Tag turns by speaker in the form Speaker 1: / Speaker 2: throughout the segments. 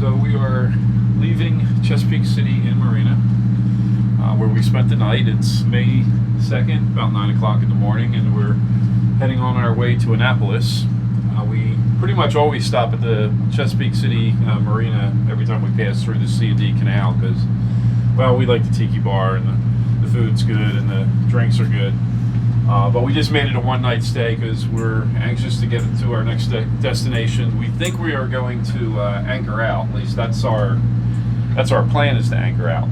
Speaker 1: So we are leaving Chesapeake City in Marina, where we spent the night. It's May 2nd, about 9 o'clock in the morning, and we're heading on our way to Annapolis. We pretty much always stop at the Chesapeake City Marina every time we pass through the C&D Canal because, well, we like the tiki bar and the food's good and the drinks are good. But we just made it a one-night stay because we're anxious to get to our next destination. We think we are going to anchor out. At least that's our plan, is to anchor out.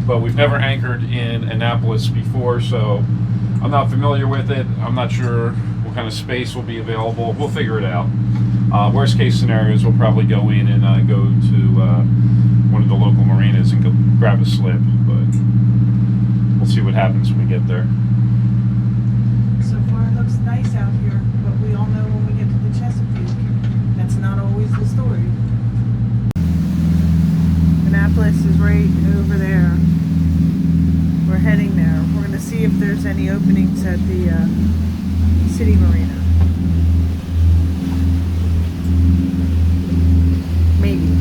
Speaker 1: But we've never anchored in Annapolis before, so I'm not familiar with it. I'm not sure what kind of space will be available. We'll figure it out. Worst case scenarios, we'll probably go in and go to one of the local marinas and go grab a slip. But we'll see what happens when we get there.
Speaker 2: So far it looks nice out here, but we all know when we get to the Chesapeake, that's not always the story. Annapolis is right over there. We're heading there. We're going to see if there's any openings at the city marina. Maybe.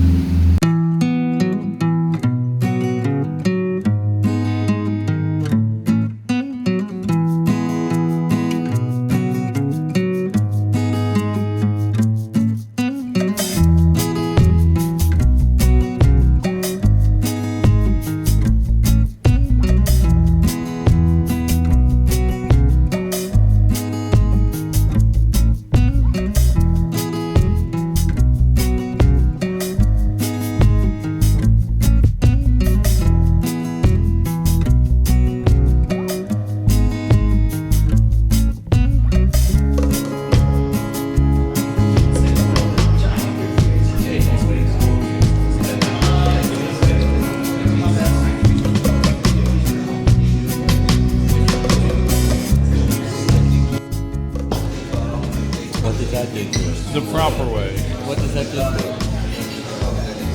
Speaker 1: The proper way.
Speaker 3: What does that do?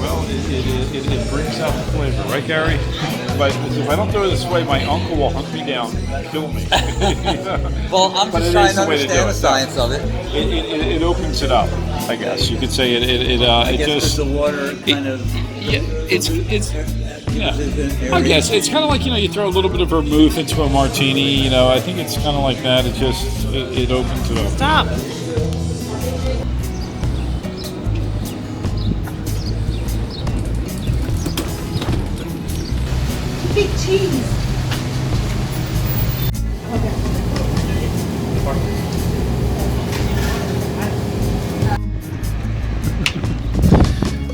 Speaker 1: Well, it brings out the flavor, right, Gary? But if I don't do it this way, my uncle will hunt me down and kill me.
Speaker 3: Well, I'm just trying to understand the science of it.
Speaker 1: It opens it up, I guess. You could say
Speaker 3: I guess
Speaker 1: just
Speaker 3: the water kind of...
Speaker 1: yeah, I guess it's kind of like, you throw a little bit of vermouth into a martini. I think it's kind of like that. It opens it up.
Speaker 2: Stop! Big cheese. Okay.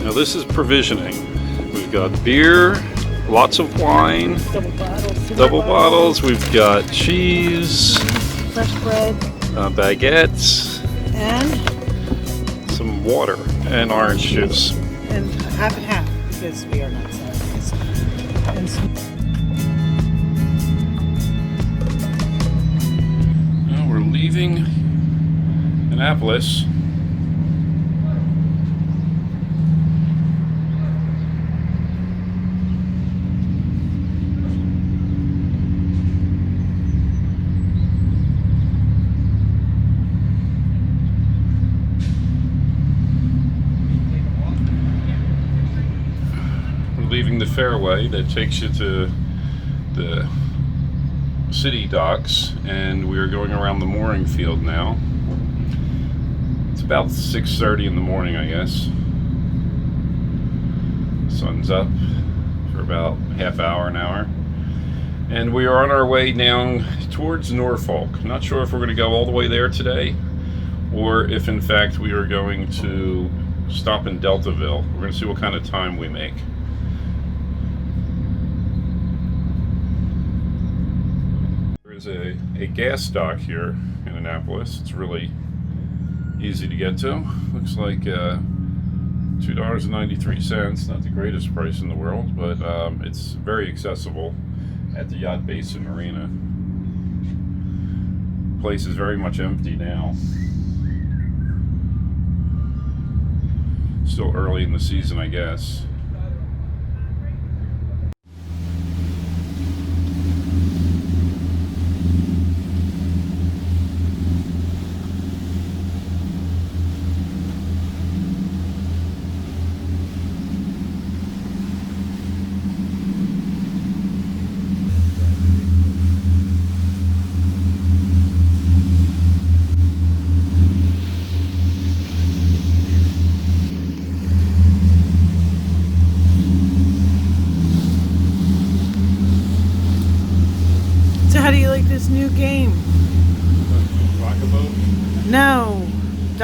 Speaker 1: Now this is provisioning. We've got beer, lots of wine, double bottles. We've got cheese,
Speaker 2: Fresh bread,
Speaker 1: baguettes,
Speaker 2: and
Speaker 1: some water, and orange juice.
Speaker 2: and half and half because we are not Saturdays. And some
Speaker 1: We're leaving Annapolis. We're leaving the fairway that takes you to the city docks, and we are going around the mooring field now. It's about 6:30 in the morning, I guess. Sun's up for about half hour, an hour, and we are on our way down towards Norfolk. Not sure if we're going to go all the way there today, or if in fact we are going to stop in Deltaville. We're going to see what kind of time we make. There's a gas dock here in Annapolis. It's really easy to get to. Looks like $2.93. Not the greatest price in the world, but it's very accessible at the Yacht Basin Marina. The place is very much empty now. Still early in the season, I guess.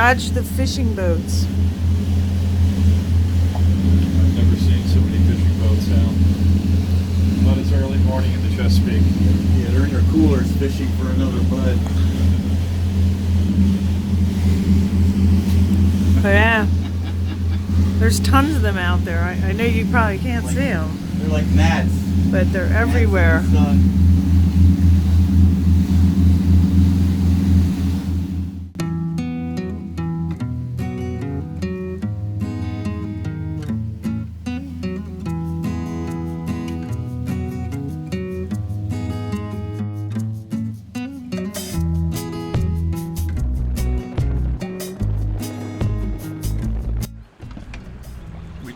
Speaker 2: Dodge the fishing boats.
Speaker 1: I've never seen so many fishing boats out. But it's early morning in the Chesapeake.
Speaker 4: Yeah, they're in their coolers fishing for another bud.
Speaker 2: But yeah, there's tons of them out there. I know you probably can't see them,
Speaker 4: They're like gnats.
Speaker 2: but they're everywhere.
Speaker 4: Gnats in the sun.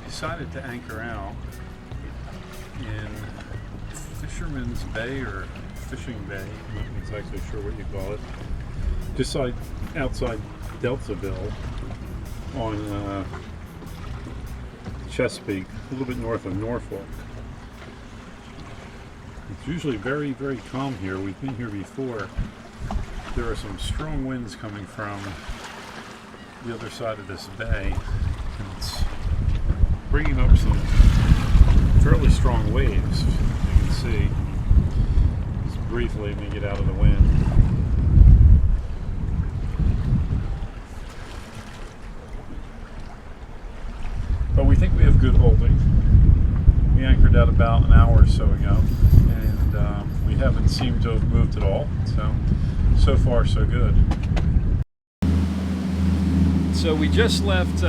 Speaker 1: Decided to anchor out in Fisherman's Bay or Fishing Bay. I'm not exactly sure what you call it. Just outside Deltaville on Chesapeake, a little bit north of Norfolk. It's usually very, very calm here. We've been here before. There are some strong winds coming from the other side of this bay. And it's bringing up some fairly strong waves, you can see. Just briefly, let me get out of the wind. But we think we have good holding. We anchored out about an hour or so ago, and we haven't seemed to have moved at all. So far, so good. So we just left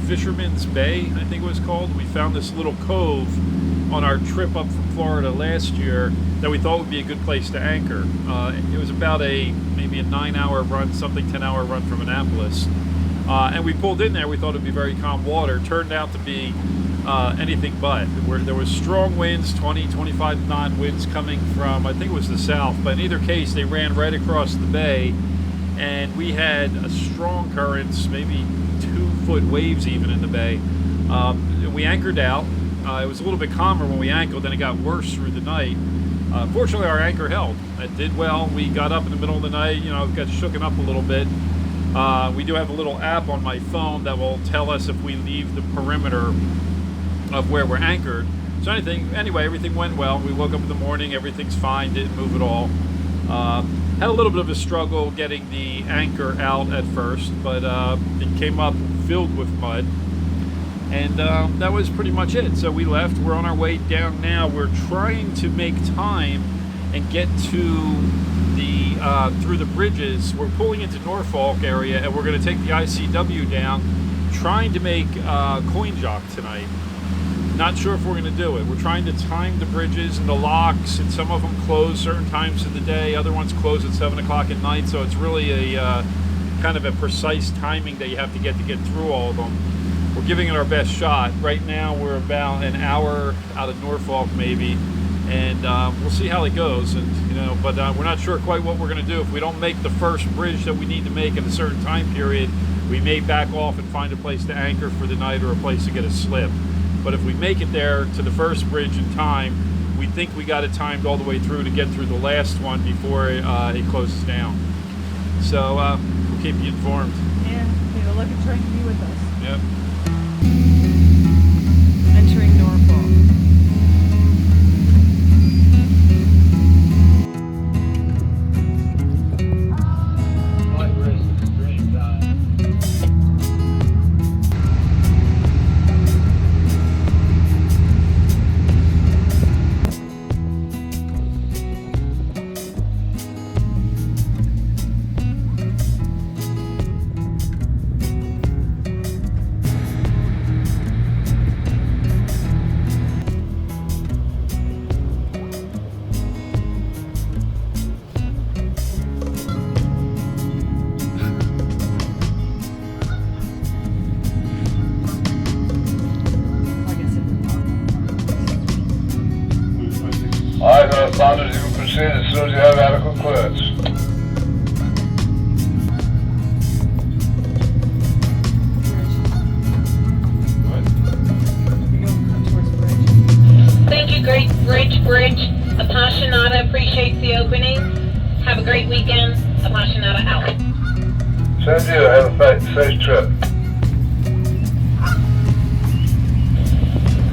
Speaker 1: Fisherman's Bay, I think it was called. We found this little cove on our trip up from Florida last year that we thought would be a good place to anchor. It was about maybe a 9-hour run, 10-hour run from Annapolis. And we pulled in there. We thought it'd be very calm water. Turned out to be anything but. There was strong winds, 20, 25 knot winds coming from, I think it was the south, but in either case they ran right across the bay, and we had a strong currents, maybe 2-foot waves even in the bay. We anchored out. It was a little bit calmer when we anchored, then it got worse through the night. Fortunately, our anchor held. It did well. We got up in the middle of the night, got shooken up a little bit. We do have a little app on my phone that will tell us if we leave the perimeter of where we're anchored. So anyway, everything went well. We woke up in the morning, everything's fine, didn't move at all. Had a little bit of a struggle getting the anchor out at first, but it came up filled with mud, and that was pretty much it. So we left. We're on our way down now. We're trying to make time and get to the through the bridges. We're pulling into Norfolk area, and we're going to take the ICW down, trying to make Coinjock tonight. Not sure if we're going to do it. We're trying to time the bridges and the locks, and some of them close certain times of the day, other ones close at 7 o'clock at night, so it's really a kind of a precise timing that you have to get through all of them. We're giving it our best shot. Right now we're about an hour out of Norfolk maybe, and we'll see how it goes. And but we're not sure quite what we're going to do. If we don't make the first bridge that we need to make in a certain time period, we may back off and find a place to anchor for the night or a place to get a slip. But if we make it there to the first bridge in time, we think we got it timed all the way through to get through the last one before it closes down. So we'll keep you informed.
Speaker 2: Yeah, look at trying to be with us.
Speaker 1: Yep.
Speaker 2: Entering Norfolk.
Speaker 5: I'm going to find as you can proceed as soon as you have adequate clearance.
Speaker 6: Thank you, Great Bridge. Appassionata appreciates the opening. Have a great weekend. Appassionata out.
Speaker 5: Same deal. Have a safe trip.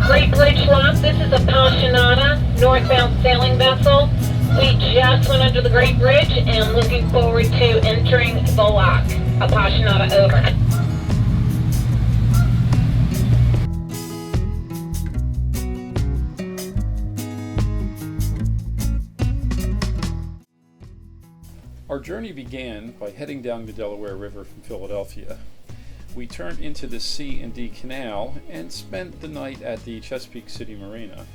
Speaker 6: Great Bridge Lock, this is Appassionata, northbound sailing vessel. We just went under the Great Bridge and looking forward to entering the lock. Appassionata, over.
Speaker 1: Our journey began by heading down the Delaware River from Philadelphia. We turned into the C&D Canal and spent the night at the Chesapeake City Marina.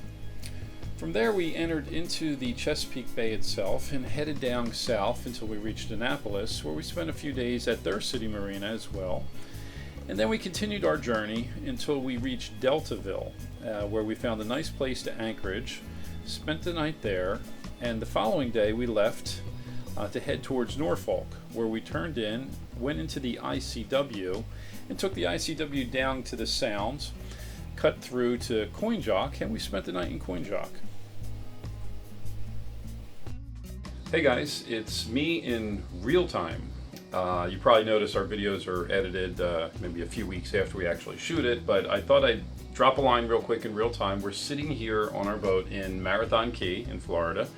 Speaker 1: From there we entered into the Chesapeake Bay itself and headed down south until we reached Annapolis, where we spent a few days at their city marina as well. And then we continued our journey until we reached Deltaville, where we found a nice place to anchorage, spent the night there, and the following day we left to head towards Norfolk, where we turned in, went into the ICW, and took the ICW down to the Sounds, cut through to Coinjock, and we spent the night in Coinjock. Hey guys, it's me in real time. You probably noticed our videos are edited maybe a few weeks after we actually shoot it, but I thought I'd drop a line real quick in real time. We're sitting here on our boat in Marathon Key in Florida.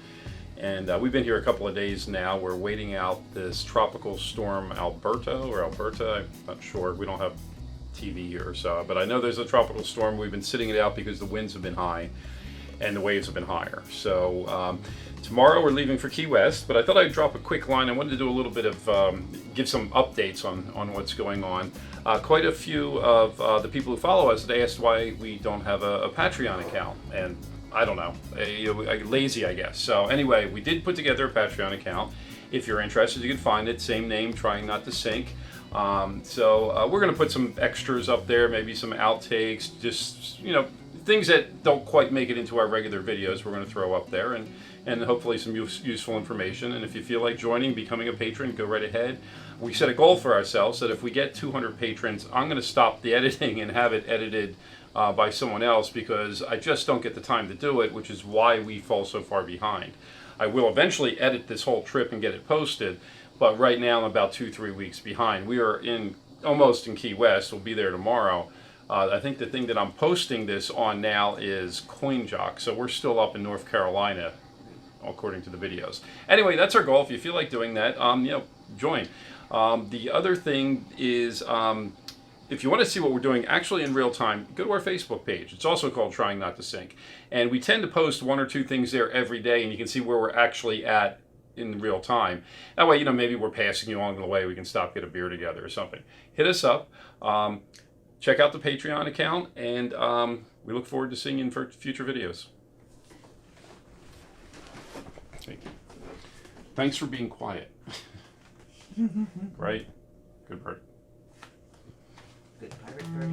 Speaker 1: And we've been here a couple of days now. We're waiting out this tropical storm Alberta, I'm not sure. We don't have TV here, so, but I know there's a tropical storm. We've been sitting it out because the winds have been high and the waves have been higher. So tomorrow we're leaving for Key West, but I thought I'd drop a quick line. I wanted to do a little bit of, give some updates on what's going on. Quite a few of the people who follow us, they asked why we don't have a Patreon account, and I don't know, lazy I guess. So anyway, we did put together a Patreon account. If you're interested, you can find it, same name, Trying Not to Sink. So we're going to put some extras up there, maybe some outtakes, just, you know, things that don't quite make it into our regular videos we're going to throw up there, and hopefully some useful information. And if you feel like joining, becoming a patron, go right ahead. We set a goal for ourselves that if we get 200 patrons, I'm going to stop the editing and have it edited by someone else, because I just don't get the time to do it, which is why we fall so far behind. I will eventually edit this whole trip and get it posted, but right now I'm about 2-3 weeks behind. We are almost in Key West. We'll be there tomorrow. I think the thing that I'm posting this on now is Coinjock, so we're still up in North Carolina, according to the videos. Anyway, that's our goal. If you feel like doing that, you know, join. The other thing is, if you want to see what we're doing actually in real time, go to our Facebook page. It's also called Trying Not to Sink. And we tend to post 1 or 2 things there every day, and you can see where we're actually at in real time. That way, you know, maybe we're passing you along the way. We can stop, get a beer together or something. Hit us up. Check out the Patreon account, and we look forward to seeing you in future videos. Thank you. Thanks for being quiet. Right? Good bird.
Speaker 3: Good pirate bird.